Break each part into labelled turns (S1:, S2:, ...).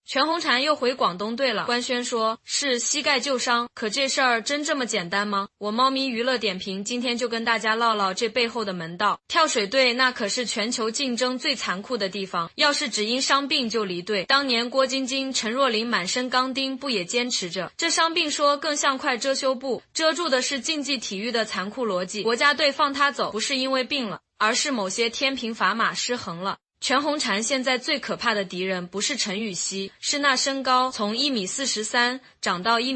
S1: 全红婵又回广东队了，官宣说是膝盖旧伤，可这事儿真这么简单吗？我猫咪娱乐点评今天就跟大家唠唠这背后的门道。跳水队那可是全球竞争最残酷的地方，要是只因伤病就离队，当年郭晶晶、陈若琳满身钢钉不也坚持着？这伤病说更像块遮羞布，遮住的是竞技体育的残酷逻辑。国家队放他走不是因为病了，而是某些天平砝码失衡了。全红婵现在最可怕的敌人不是陈芋汐，是那身高从1.43米长到1.50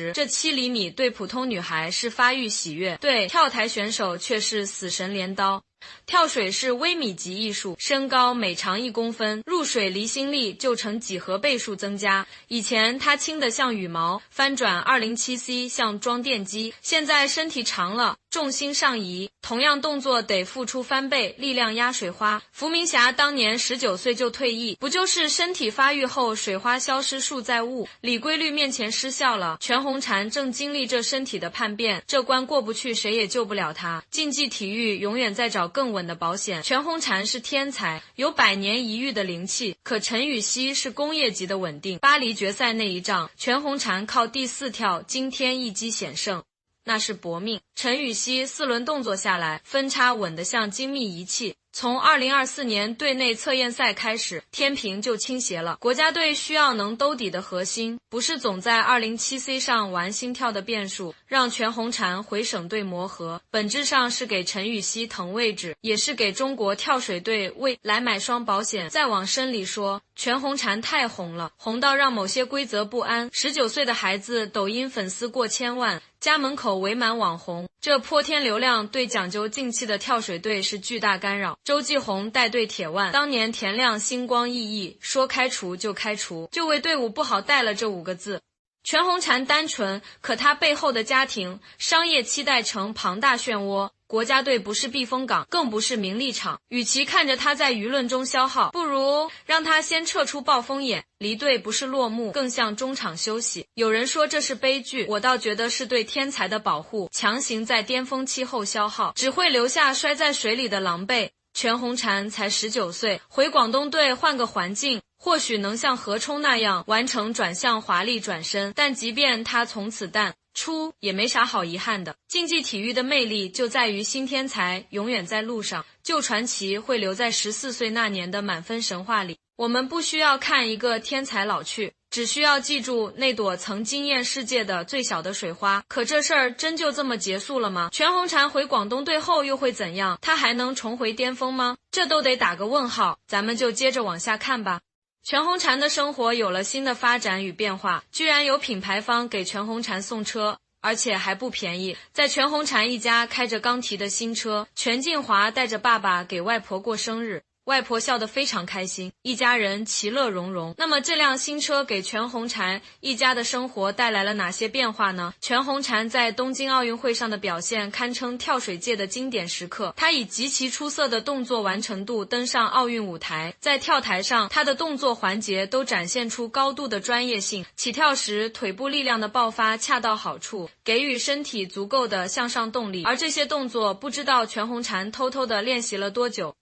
S1: 米，这7厘米对普通女孩是发育喜悦，对跳台选手却是死神镰刀。跳水是微米级艺术，身高每长1公分，入水离心力就呈几何倍数增加。以前它轻得像羽毛，翻转 207C 像装电机，现在身体长了，重心上移，同样动作得付出翻倍，力量压水花。伏明霞当年19岁就退役，不就是身体发育后水花消失术在物，李规律面前失效了。全红婵正经历这身体的叛变，这关过不去谁也救不了她。竞技体育永远在找更稳的保险。全红婵是天才，有100年一遇的灵气，可陈芋汐是工业级的稳定。巴黎决赛那一仗，全红婵靠第4跳惊天一击险胜，那是搏命。陈芋汐4轮动作下来，分叉稳得像精密仪器。从2024年队内测验赛开始，天平就倾斜了。国家队需要能兜底的核心，不是总在 207C 上玩心跳的变数，让全红婵回省队磨合，本质上是给陈芋汐腾位置，也是给中国跳水队未来买双保险。再往深里说，全红婵太红了，红到让某些规则不安。19岁的孩子抖音粉丝过1000万，家门口围满网红，这泼天流量对讲究静气的跳水队是巨大干扰。周继红带队铁腕，当年田亮星光熠熠，说开除就开除，就为队伍不好带了这5个字。全红婵单纯，可她背后的家庭、商业期待成庞大漩涡。国家队不是避风港，更不是名利场。与其看着她在舆论中消耗，不如让她先撤出暴风眼。离队不是落幕，更像中场休息。有人说这是悲剧，我倒觉得是对天才的保护，强行在巅峰期后消耗，只会留下摔在水里的狼狈。全红婵才19岁，回广东队换个环境，或许能像何冲那样完成转向华丽转身，但即便他从此淡出，也没啥好遗憾的。竞技体育的魅力就在于新天才永远在路上，旧传奇会留在14岁那年的满分神话里。我们不需要看一个天才老去，只需要记住那朵曾惊艳世界的最小的水花。可这事儿真就这么结束了吗？全红婵回广东队后又会怎样？她还能重回巅峰吗？这都得打个问号。咱们就接着往下看吧。全红婵的生活有了新的发展与变化，居然有品牌方给全红婵送车，而且还不便宜。在全红婵一家开着刚提的新车，全晋华带着爸爸给外婆过生日，外婆笑得非常开心，一家人其乐融融。那么这辆新车给全红婵一家的生活带来了哪些变化呢？全红婵在东京奥运会上的表现堪称跳水界的经典时刻，她以极其出色的动作完成度登上奥运舞台，在跳台上她的动作环节都展现出高度的专业性，起跳时腿部力量的爆发恰到好处，给予身体足够的向上动力。而这些动作不知道全红婵偷偷地练习了多久，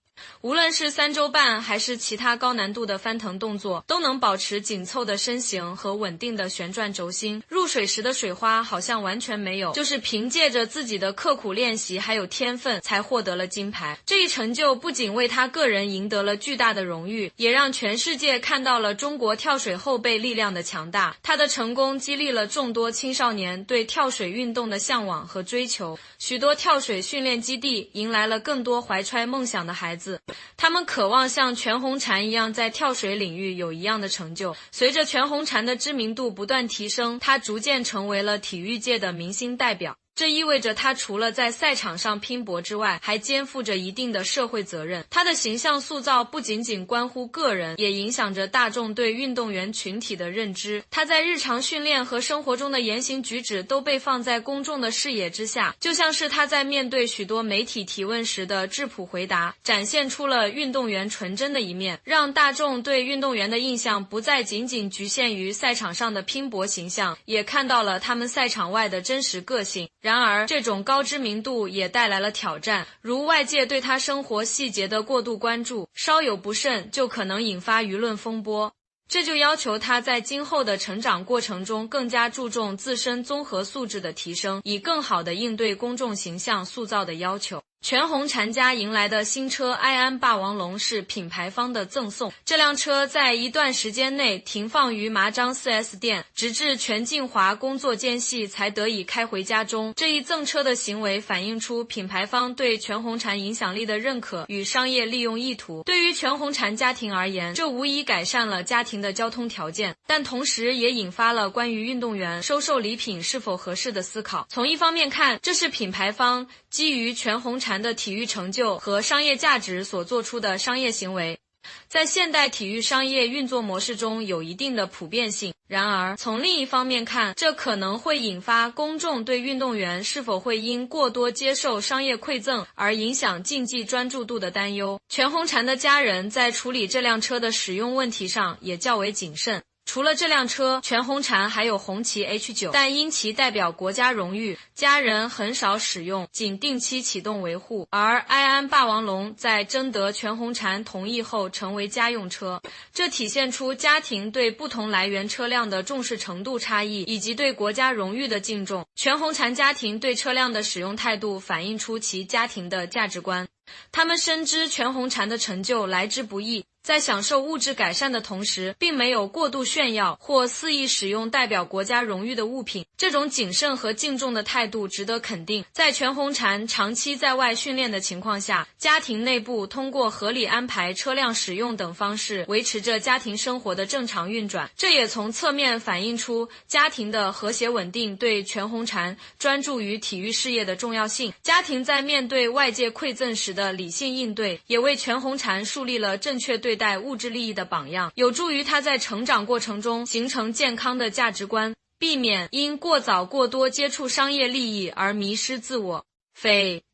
S1: 无论是3周半还是其他高难度的翻腾动作，都能保持紧凑的身形和稳定的旋转轴心。入水时的水花好像完全没有，就是凭借着自己的刻苦练习还有天分才获得了金牌。这一成就不仅为他个人赢得了巨大的荣誉，也让全世界看到了中国跳水后备力量的强大。他的成功激励了众多青少年对跳水运动的向往和追求，许多跳水训练基地迎来了更多怀揣梦想的孩子，他们渴望像全红婵一样在跳水领域有一样的成就。随着全红婵的知名度不断提升，她逐渐成为了体育界的明星代表。这意味着他除了在赛场上拼搏之外，还肩负着一定的社会责任。他的形象塑造不仅仅关乎个人，也影响着大众对运动员群体的认知。他在日常训练和生活中的言行举止都被放在公众的视野之下，就像是他在面对许多媒体提问时的质朴回答，展现出了运动员纯真的一面，让大众对运动员的印象不再仅仅局限于赛场上的拼搏形象，也看到了他们赛场外的真实个性。然而，这种高知名度也带来了挑战，如外界对他生活细节的过度关注，稍有不慎就可能引发舆论风波。这就要求他在今后的成长过程中更加注重自身综合素质的提升，以更好地应对公众形象塑造的要求。全红婵家迎来的新车埃安霸王龙是品牌方的赠送，这辆车在一段时间内停放于麻章 4S 店，直至全晋华工作间隙才得以开回家中。这一赠车的行为反映出品牌方对全红婵影响力的认可与商业利用意图。对于全红婵家庭而言，这无疑改善了家庭的交通条件，但同时也引发了关于运动员收受礼品是否合适的思考。从一方面看，这是品牌方基于全红婵的体育成就和商业价值所做出的商业行为，在现代体育商业运作模式中有一定的普遍性。然而，从另一方面看，这可能会引发公众对运动员是否会因过多接受商业馈赠而影响竞技专注度的担忧。全红婵的家人在处理这辆车的使用问题上也较为谨慎。除了这辆车，全红婵还有红旗 H9， 但因其代表国家荣誉，家人很少使用，仅定期启动维护。而埃安霸王龙在征得全红婵同意后成为家用车，这体现出家庭对不同来源车辆的重视程度差异，以及对国家荣誉的敬重。全红婵家庭对车辆的使用态度反映出其家庭的价值观，他们深知全红婵的成就来之不易，在享受物质改善的同时，并没有过度炫耀或肆意使用代表国家荣誉的物品。这种谨慎和敬重的态度值得肯定。在全红婵长期在外训练的情况下，家庭内部通过合理安排车辆使用等方式维持着家庭生活的正常运转。这也从侧面反映出家庭的和谐稳定对全红婵专注于体育事业的重要性。家庭在面对外界馈赠时的理性应对，也为全红婵树立了正确对待物质利益的榜样，有助于他在成长过程中形成健康的价值观，避免因过早过多接触商业利益而迷失自我。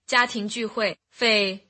S1: 家庭聚会，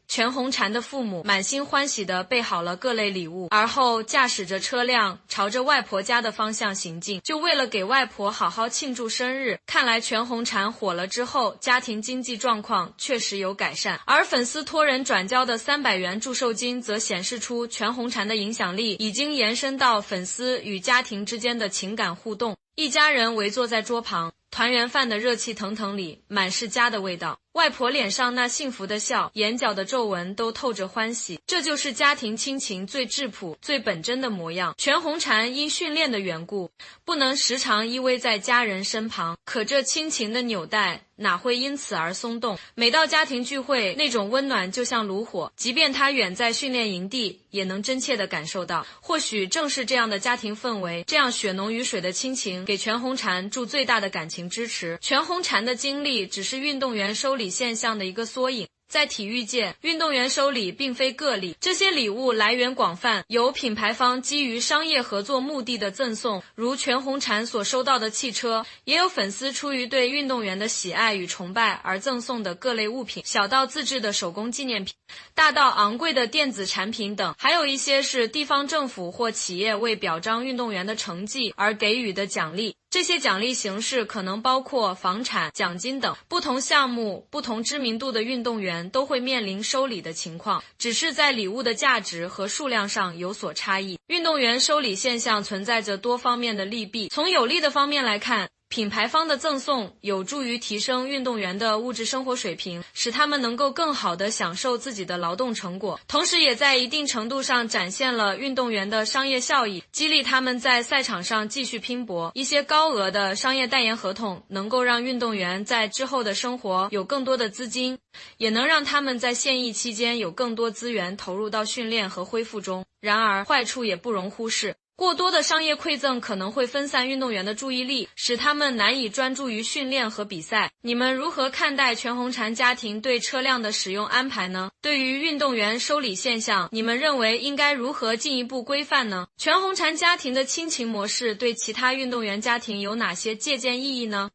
S1: 全红婵的父母满心欢喜地备好了各类礼物，而后驾驶着车辆朝着外婆家的方向行进，就为了给外婆好好庆祝生日。看来全红婵火了之后，家庭经济状况确实有改善，而粉丝托人转交的300元祝寿金则显示出全红婵的影响力已经延伸到粉丝与家庭之间的情感互动。一家人围坐在桌旁，团圆饭的热气腾腾里满是家的味道，外婆脸上那幸福的笑，眼角的皱纹都透着欢喜，这就是家庭亲情最质朴最本真的模样。全红婵因训练的缘故，不能时常依偎在家人身旁，可这亲情的纽带哪会因此而松动。每到家庭聚会，那种温暖就像炉火，即便他远在训练营地，也能真切地感受到。或许正是这样的家庭氛围，这样血浓于水的亲情，给全红婵注最大的感情支持。全红婵的经历只是运动员收礼现象的一个缩影。在体育界，运动员收礼并非个例，这些礼物来源广泛，有品牌方基于商业合作目的的赠送，如全红婵所收到的汽车，也有粉丝出于对运动员的喜爱与崇拜而赠送的各类物品，小到自制的手工纪念品，大到昂贵的电子产品等，还有一些是地方政府或企业为表彰运动员的成绩而给予的奖励。这些奖励形式可能包括房产、奖金等，不同项目、不同知名度的运动员都会面临收礼的情况，只是在礼物的价值和数量上有所差异。运动员收礼现象存在着多方面的利弊，从有利的方面来看，品牌方的赠送有助于提升运动员的物质生活水平，使他们能够更好地享受自己的劳动成果，同时也在一定程度上展现了运动员的商业效益，激励他们在赛场上继续拼搏。一些高额的商业代言合同能够让运动员在之后的生活有更多的资金，也能让他们在现役期间有更多资源投入到训练和恢复中。然而，坏处也不容忽视。过多的商业馈赠可能会分散运动员的注意力，使他们难以专注于训练和比赛。你们如何看待全红婵家庭对车辆的使用安排呢？对于运动员收礼现象，你们认为应该如何进一步规范呢？全红婵家庭的亲情模式对其他运动员家庭有哪些借鉴意义呢？